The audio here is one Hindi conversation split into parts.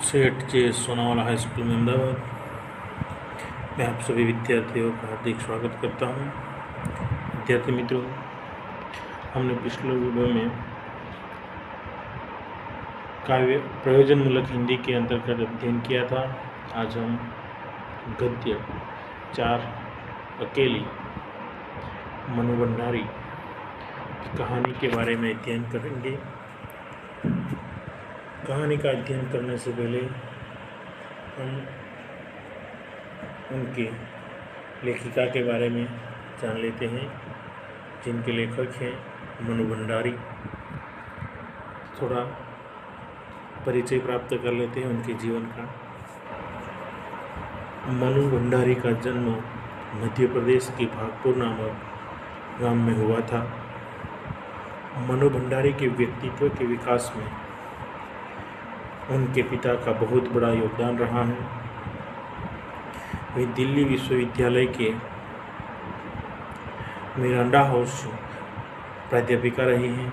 सेठ जे सोनावाला हाई स्कूल में अहमदाबाद। मैं आप सभी विद्यार्थियों का हार्दिक स्वागत करता हूं। विद्यार्थी मित्रों, हमने पिछले वीडियो में काव्य प्रयोजनमूलक हिंदी के अंतर्गत अध्ययन किया था। आज हम गद्य 4 अकेली मनु भंडारी की कहानी के बारे में अध्ययन करेंगे। कहानी का अध्ययन करने से पहले हम उनके लेखिका के बारे में जान लेते हैं, जिनके लेखक हैं मनु भंडारी। थोड़ा परिचय प्राप्त कर लेते हैं उनके जीवन का। मनु भंडारी का जन्म मध्य प्रदेश के भागपुर नामक गांव में हुआ था। मनु भंडारी के व्यक्तित्व के विकास में उनके पिता का बहुत बड़ा योगदान रहा है। वे दिल्ली विश्वविद्यालय के मिरांडा हाउस प्राध्यापिका रही हैं।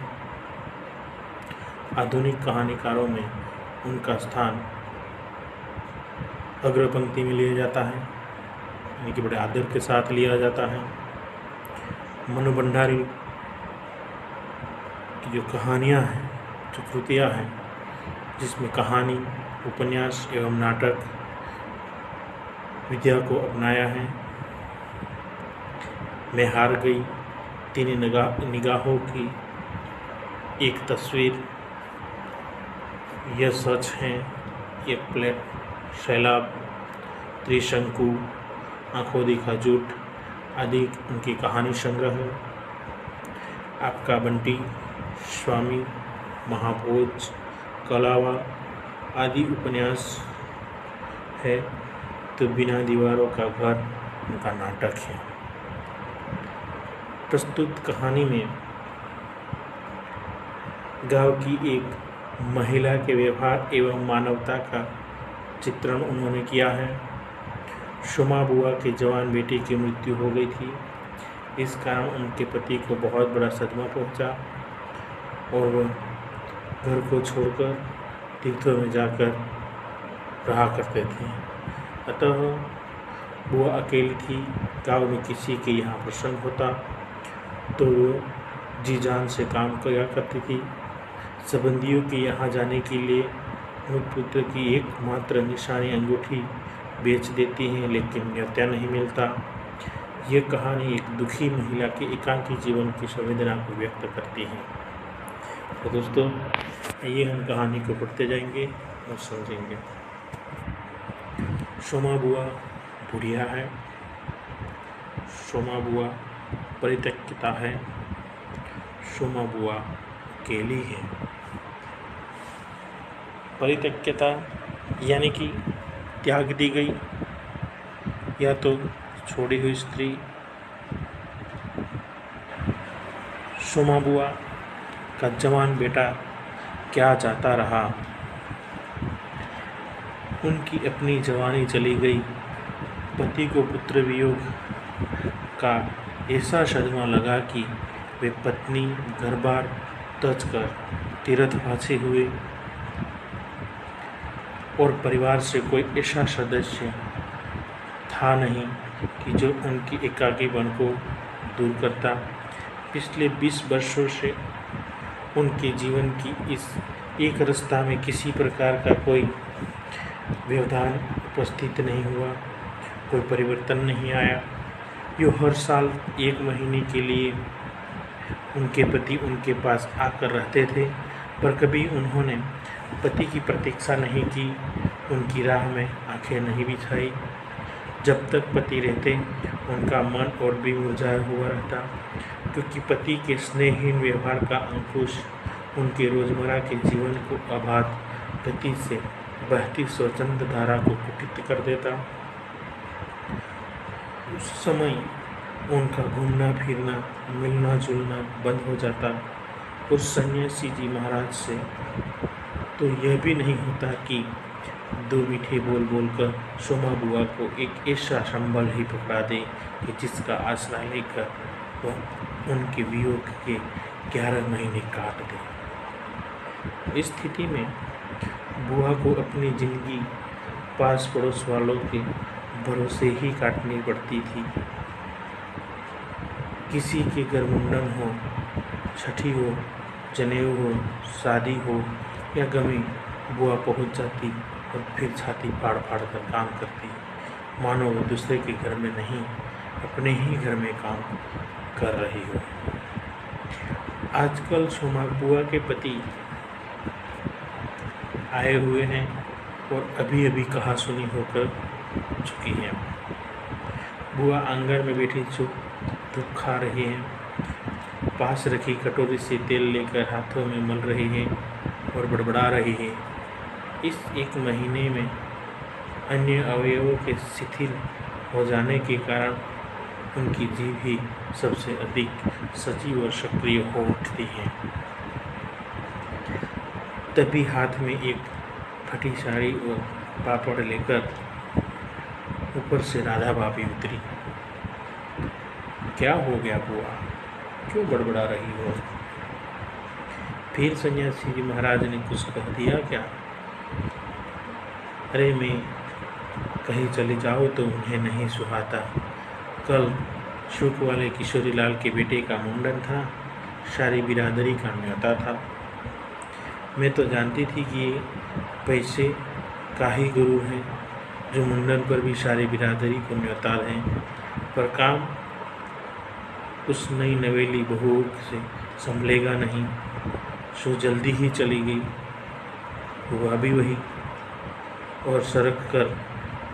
आधुनिक कहानीकारों में उनका स्थान अग्रपंक्ति में लिया जाता है, यानी कि बड़े आदर के साथ लिया जाता है। मनु भंडारी की जो कहानियाँ हैं, जो कृतियाँ हैं, जिसमें कहानी, उपन्यास एवं नाटक विद्या को अपनाया है। मैं हार गई, 3 निगाहों की एक तस्वीर, यह सच है, ये प्लेट, सैलाब, त्रिशंकु, आंखों दिखा झूठ आदि उनकी कहानी संग्रह है। आपका बंटी, स्वामी, महाभोज, कलावा आदि उपन्यास है। तो बिना दीवारों का घर उनका नाटक है। प्रस्तुत कहानी में गांव की एक महिला के व्यवहार एवं मानवता का चित्रण उन्होंने किया है। शोमा बुआ के जवान बेटे की मृत्यु हो गई थी। इस कारण उनके पति को बहुत बड़ा सदमा पहुंचा और वह घर को छोड़कर तीर्थों में जाकर रहा करते थे। अतः बुआ अकेली थी। गांव में किसी के यहाँ प्रसंग होता तो वो जी जान से काम किया करती थी। संबंधियों के यहाँ जाने के लिए वो पुत्र की एकमात्र निशानी अंगूठी बेच देती हैं, लेकिन न्योता नहीं मिलता। ये कहानी एक दुखी महिला के एकांकी जीवन की संवेदना को व्यक्त करती है। तो दोस्तों, आइए हम कहानी को पढ़ते जाएंगे और समझेंगे। शोमा बुआ बुढ़िया है। शोमा बुआ परित्यक्ता है। शोमा बुआ अकेली है। परित्यक्ता यानी कि त्याग दी गई या तो छोड़ी हुई स्त्री। शोमा बुआ का जवान बेटा क्या जाता रहा। उनकी अपनी जवानी चली गई। पति को पुत्र वियोग का ऐसा सदमा लगा कि वे पत्नी घर-बार त्याज कर तीर्थवासी हुए और परिवार से कोई ऐसा सदस्य था नहीं कि जो उनकी एकाकीपन को दूर करता। पिछले 20 वर्षों से उनके जीवन की इस एक रास्ता में किसी प्रकार का कोई व्यवधान उपस्थित नहीं हुआ, कोई परिवर्तन नहीं आया। यो हर साल 1 महीने के लिए उनके पति उनके पास आकर रहते थे, पर कभी उन्होंने पति की प्रतीक्षा नहीं की, उनकी राह में आंखें नहीं बिछाई। जब तक पति रहते उनका मन और भी मुरझाया हुआ रहता, क्योंकि पति के स्नेहहीन व्यवहार का अंकुश उनके रोजमर्रा के जीवन को अबाध गति से बहती स्वच्छंद धारा को कुटित कर देता। उस समय उनका घूमना फिरना, मिलना जुलना बंद हो जाता। उस सन्यासी जी महाराज से तो यह भी नहीं होता कि 2 मीठे बोल बोलकर शोमा बुआ को एक ऐसा संबल ही पकड़ा दे कि जिसका आसरा लेकर वह उनके वियोग के 11 महीने काट दे। इस स्थिति में बुआ को अपनी जिंदगी पास पड़ोस वालों के भरोसे ही काटनी पड़ती थी। किसी के घर मुंडन हो, छठी हो, जनेऊ हो, शादी हो या गमी, बुआ पहुंच जाती और फिर छाती फाड़ फाड़ कर काम करती, मानो वो दूसरे के घर में नहीं अपने ही घर में काम कर रही हो। आजकल सोमा बुआ के पति आए हुए हैं और अभी अभी कहा सुनी होकर चुकी हैं। बुआ आंगन में बैठी चुप धूप खा रही हैं, पास रखी कटोरी से तेल लेकर हाथों में मल रही है और बड़बड़ा रही है। इस एक महीने में अन्य अवयवों के शिथिल हो जाने के कारण उनकी जीभ ही सबसे अधिक सजीव और सक्रिय हो उठती है। तभी हाथ में एक फटी साड़ी और पापड़ लेकर ऊपर से राधा भाभी उतरी। क्या हो गया बुआ, क्यों बड़बड़ा रही हो? फिर सन्यासी जी महाराज ने कुछ कह दिया क्या? अरे मैं कहीं चले जाओ तो उन्हें नहीं सुहाता। कल शुक वाले किशोरी लाल के बेटे का मुंडन था, सारी बिरादरी का न्योता था। मैं तो जानती थी कि ये पैसे का ही गुरु हैं जो मुंडन पर भी सारी बिरादरी को न्योता हैं, पर काम उस नई नवेली बहू से संभलेगा नहीं, सो जल्दी ही चली गई। हुआ भी वही, और सरक कर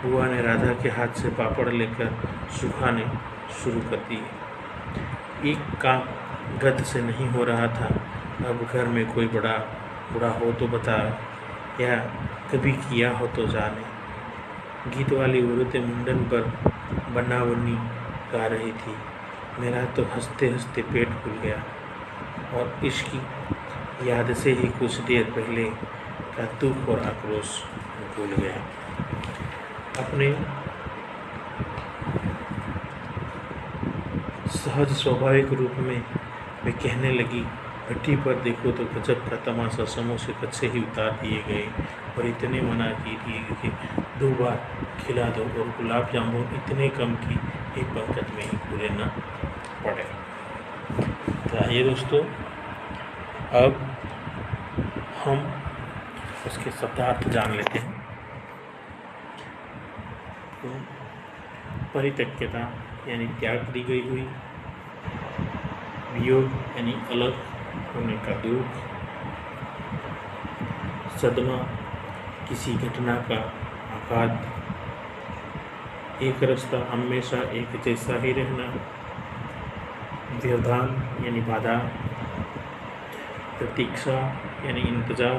बुआ ने राधा के हाथ से पापड़ लेकर सुखाने शुरू कर दिए। एक काम गत से नहीं हो रहा था, अब घर में कोई बड़ा बूढ़ा हो तो बता, या कभी किया हो तो जाने। गीत वाली औरतें मुंडन पर बन्ना बन्नी गा रही थी। मेरा तो हंसते हंसते पेट फूल गया और इसकी याद से ही कुछ देर पहले का दुख और आक्रोश भूल गया। अपने सहज स्वाभाविक रूप में वे कहने लगी, भट्टी पर देखो तो गजब का तमाशा, समोसे कच्चे ही उतार दिए गए और इतने मना की दिए कि 2 बार खिला दो, और गुलाब जामुन इतने कम कि एक पंक्ति में ही पूरे न पड़े। तो आइए दोस्तों, अब हम उसके शब्दार्थ जान लेते हैं। तो परित्यक्यता यानी त्याग दी गई हुई, वियोग यानी अलग होने का दुख, सदमा किसी घटना का आघात, एक रास्ता हमेशा एक जैसा ही रहना, व्यवधान यानी बाधा, प्रतीक्षा यानी इंतजार,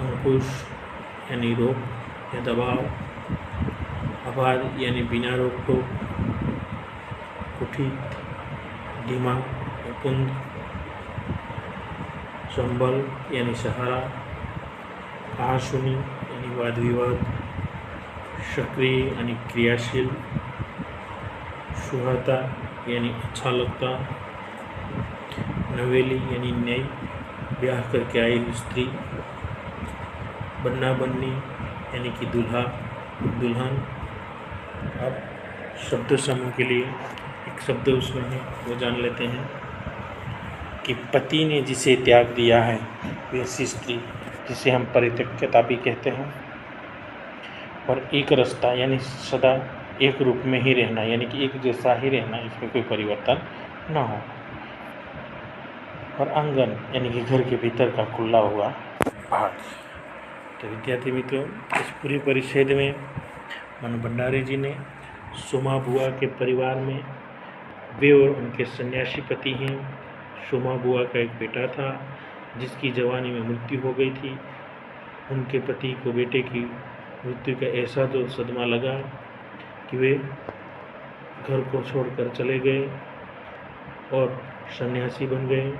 अंकुश यानी रोक या दबाव, अबाध यानी बिना रोक टोक, कुठित, धीमा या पुंज, संबल यानी सहारा, कहा सुनी यानी वाद विवाद, सक्रिय यानी क्रियाशील, सुहाता यानी अच्छा लगता, नवेली यानी नई ब्याह करके आई हुई स्त्री, बन्ना बन्नी यानी कि दूल्हा दुल्हन। अब शब्द समूह के लिए एक शब्द उसमें है, वो जान लेते हैं कि पति ने जिसे त्याग दिया है वैसी स्त्री, जिसे हम परित्यक्यता भी कहते हैं, और एक रास्ता यानी सदा एक रूप में ही रहना, यानी कि एक जैसा ही रहना, इसमें कोई परिवर्तन ना हो, और आंगन यानी कि घर के भीतर का खुला हुआ भाग। तो विद्यार्थी मित्रों, इस पूरे परिच्छेद में मनु भंडारी जी ने सोमा बुआ के परिवार में वे और उनके सन्यासी पति हैं। सोमा बुआ का एक बेटा था जिसकी जवानी में मृत्यु हो गई थी। उनके पति को बेटे की मृत्यु का ऐसा तो सदमा लगा कि वे घर को छोड़कर चले गए और सन्यासी बन गए,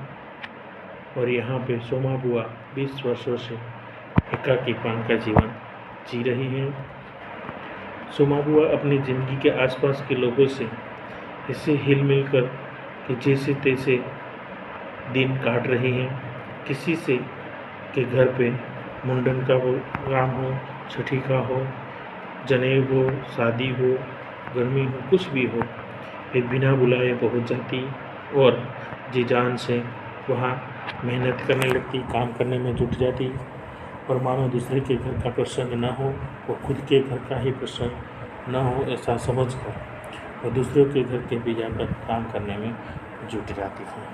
और यहाँ पे सोमा बुआ 20 वर्षों से एकाकीपन का जीवन जी रही हैं। सोमा बुआ अपनी ज़िंदगी के आसपास के लोगों से ऐसे हिल मिल कर कि जैसे तैसे दिन काट रही हैं। किसी से के घर पे मुंडन का प्रोग्राम हो, छठी का हो, जनेऊ हो, शादी हो, गर्मी हो, कुछ भी हो, ये बिना बुलाए पहुंच जाती और जी जान से वहाँ मेहनत करने लगती, काम करने में जुट जाती और मानो दूसरे के घर का प्रसंग न हो, वो खुद के घर का ही प्रसंग न हो ऐसा समझकर वो दूसरों के घर के भी जाकर काम करने में जुट जाती है।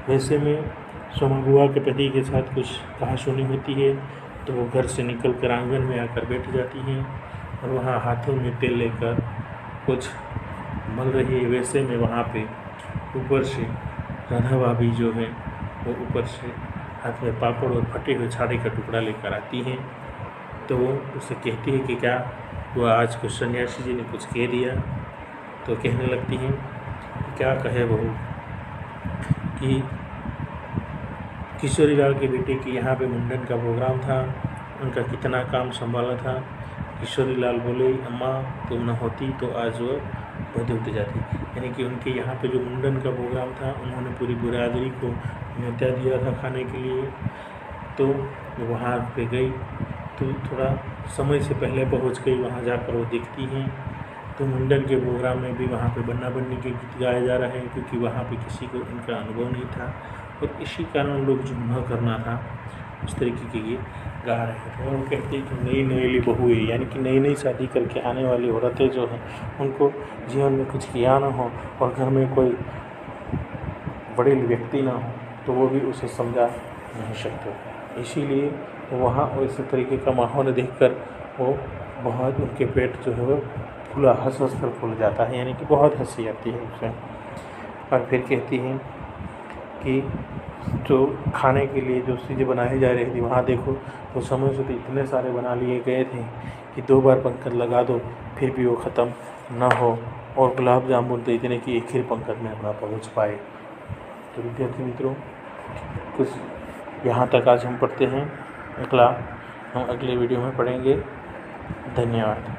वैसे में सोमा बुआ के पति के साथ कुछ कहासुनी होती है तो वो घर से निकल कर आंगन में आकर बैठ जाती हैं और वहाँ हाथों में तेल लेकर कुछ मल रही है। वैसे में वहाँ पे ऊपर से राधा भाभी जो है वो ऊपर से हाथ में पापड़ और फटे हुए छाड़े का टुकड़ा लेकर आती हैं। तो वो उससे कहती है कि क्या हुआ, आज कुछ सन्यासी जी ने कुछ कह दिया? तो कहने लगती हैं क्या कहे बहू कि किशोरी लाल के बेटे की यहाँ पे मुंडन का प्रोग्राम था, उनका कितना काम संभाला था। किशोरी लाल बोले अम्मा तुम न होती तो आज वो बहुत उठ जाती। यानी कि उनके यहाँ पे जो मुंडन का प्रोग्राम था उन्होंने पूरी बिरादरी को न्योता दिया था खाने के लिए, तो वहाँ पे गई तो थोड़ा समय से पहले पहुँच गई। वहाँ जाकर वो देखती हैं तो मुंडन के प्रोग्राम में भी वहाँ पे बन्ना बन्नी के गीत गाए जा रहे हैं क्योंकि वहाँ पे किसी को इनका अनुभव नहीं था और इसी कारण लोग जो न करना था उस तरीके के गीत गा रहे थे। और वो कहते हैं कि नई नई बहू है, यानी कि नई नई शादी करके आने वाली औरतें जो हैं उनको जीवन में कुछ किया ना हो और घर में कोई बड़े व्यक्ति ना हो तो वो भी उसे समझा नहीं सकते। इसीलिए वहाँ इस तरीके का माहौल देखकर वो बहुत उनके पेट जो है वो फूला हंस कर फूल जाता है, यानी कि बहुत हंसी आती है उसे। और फिर कहती हैं कि जो खाने के लिए जो चीज़ें बनाई जा रही थी वहाँ देखो तो समय से तो इतने सारे बना लिए गए थे कि 2 बार पंखत लगा दो फिर भी वो ख़त्म ना हो और गुलाब जामुन तो इतने कि एक ही पंखत में अपना पहुँच पाए। तो विद्यार्थी मित्रों कुछ यहाँ तक आज हम पढ़ते हैं, अगला हम अगले वीडियो में पढ़ेंगे। धन्यवाद।